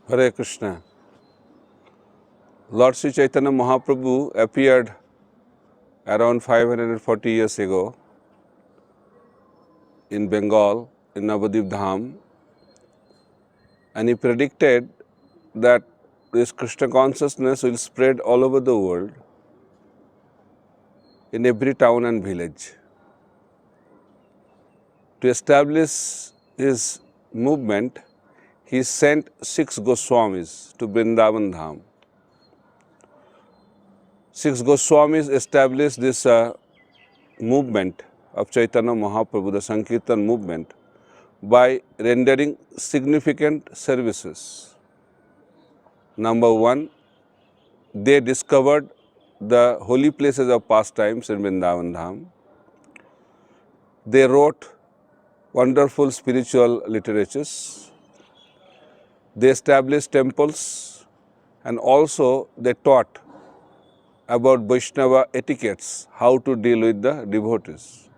Hare Krishna. Lord Sri Chaitanya Mahaprabhu appeared around 540 years ago in Bengal, in Navadip Dham, and he predicted that this Krishna consciousness will spread all over the world, in every town and village. To establish his movement, he sent 6 Goswamis to Vrindavan Dham. 6 Goswamis established this movement of Chaitanya Mahaprabhu, the Sankirtan movement, by rendering significant services. Number one, they discovered the holy places of pastimes in Vrindavan Dham. They wrote wonderful spiritual literatures. They established temples, and also they taught about Vaishnava etiquettes, how to deal with the devotees.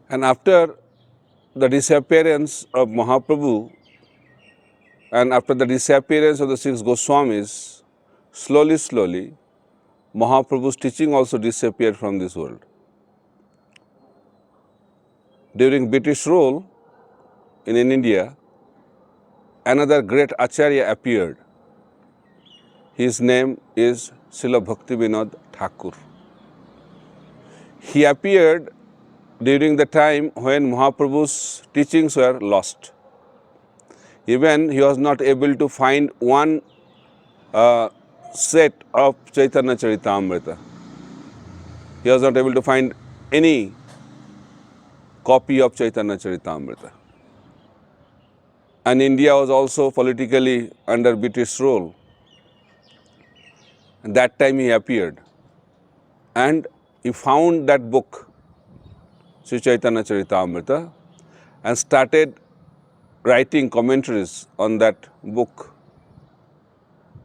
And after the disappearance of Mahaprabhu and after the disappearance of the 6 Goswamis, slowly, Mahaprabhu's teaching also disappeared from this world. During British rule in India, another great Acharya appeared. His name is Srila Bhaktivinoda Thakur. He appeared during the time when Mahaprabhu's teachings were lost. Even he was not able to find one set of Chaitanya Charitamrita. He was not able to find any copy of Chaitanya Charitamrita. And India was also politically under British rule. And that time he appeared. And he found that book, Sri Chaitanya Charitamrita, and started writing commentaries on that book.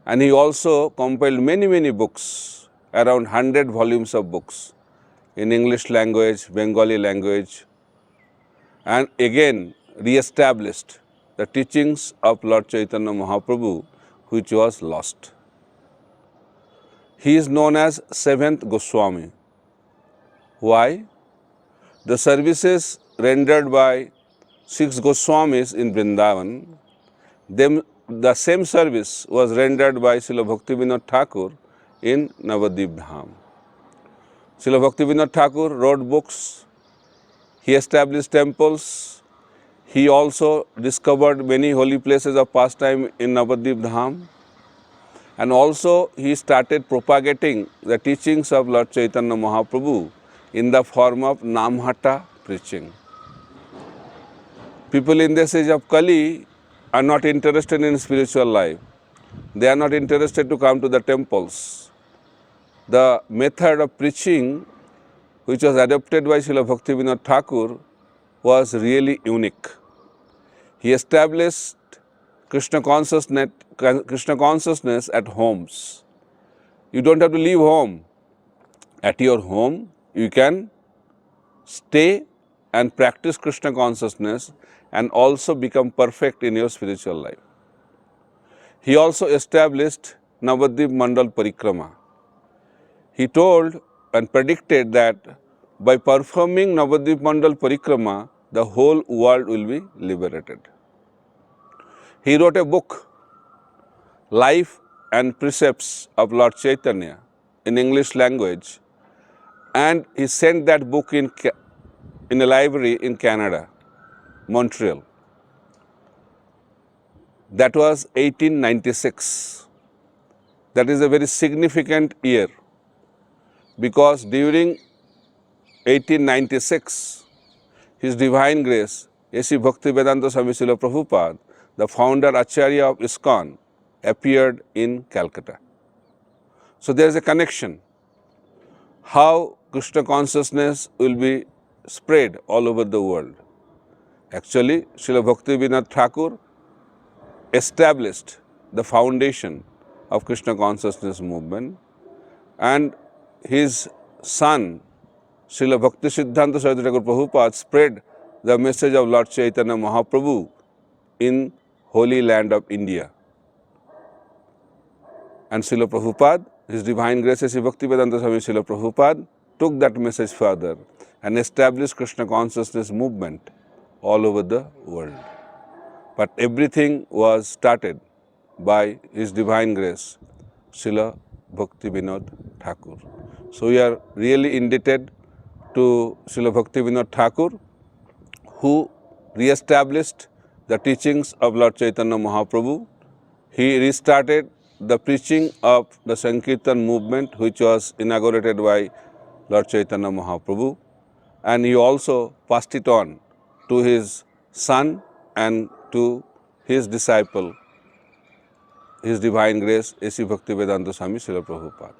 And he also compiled many books, around 100 volumes of books in English language, Bengali language, and again re-established the teachings of Lord Chaitanya Mahaprabhu, which was lost. He is known as 7th Goswami. Why? The services rendered by 6 Goswamis in Vrindavan, the same service was rendered by Srila Bhaktivinoda Thakur in Navadip Dham. Srila Bhaktivinoda Thakur wrote books, he established temples, he also discovered many holy places of pastime in Navadip Dham, and also he started propagating the teachings of Lord Chaitanya Mahaprabhu in the form of Namhata preaching. People in this age of Kali are not interested in spiritual life. They are not interested to come to the temples. The method of preaching which was adopted by Srila Bhaktivinoda Thakur was really unique. He established Krishna consciousness at homes. You don't have to leave home. At your home, you can stay and practice Krishna consciousness and also become perfect in your spiritual life. He also established Navadip Mandal Parikrama. He told and predicted that by performing Navadip Mandal Parikrama, the whole world will be liberated. He wrote a book, Life and Precepts of Lord Chaitanya, in English language, and he sent that book in a library in Canada, Montreal. That was 1896. That is a very significant year because during 1896, His Divine Grace, A.C. Bhaktivedanta Swami Srila Prabhupada, the founder Acharya of ISKCON, appeared in Calcutta. So there is a connection. How Krishna consciousness will be spread all over the world. Actually, Srila Bhaktivinoda Thakur established the foundation of Krishna consciousness movement, and his son, Srila Bhakti Siddhanta Saraswati Thakur Prabhupada, spread the message of Lord Chaitanya Mahaprabhu in holy land of India. And Srila Prabhupada, His Divine Grace Sri Bhaktivedanta Swami Srila Prabhupada took that message further and established Krishna consciousness movement all over the world. But everything was started by His Divine Grace, Srila Bhaktivinoda Thakur. So we are really indebted to Srila Bhaktivinoda Thakur, who re-established the teachings of Lord Chaitanya Mahaprabhu. He restarted the preaching of the Sankirtan movement, which was inaugurated by Lord Chaitanya Mahaprabhu, and he also passed it on to his son and to his disciple, His Divine Grace, A.C. Bhaktivedanta Swami Srila Prabhupada.